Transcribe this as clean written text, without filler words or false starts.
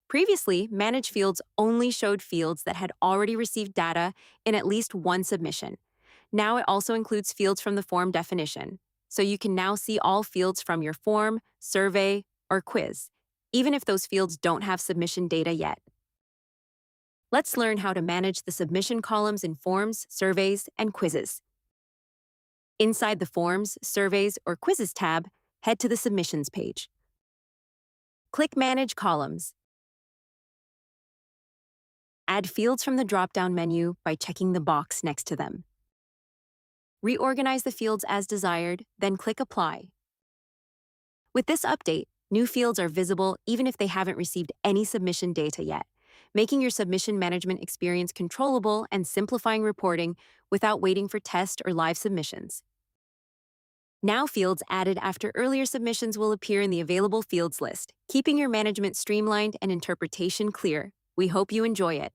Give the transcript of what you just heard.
Previously, Manage Fields only showed fields that had already received data in at least one submission. Now it also includes fields from the form definition, so you can now see all fields from your form, survey, or quiz, even if those fields don't have submission data yet. Let's learn how to manage the submission columns in forms, surveys, and quizzes. Inside the Forms, Surveys, or Quizzes tab, head to the Submissions page. Click Manage Columns. Add fields from the drop-down menu by checking the box next to them. Reorganize the fields as desired, then click Apply. With this update, new fields are visible even if they haven't received any submission data yet, making your submission management experience controllable and simplifying reporting without waiting for test or live submissions. Now fields added after earlier submissions will appear in the Available Fields list, keeping your management streamlined and interpretation clear. We hope you enjoy it.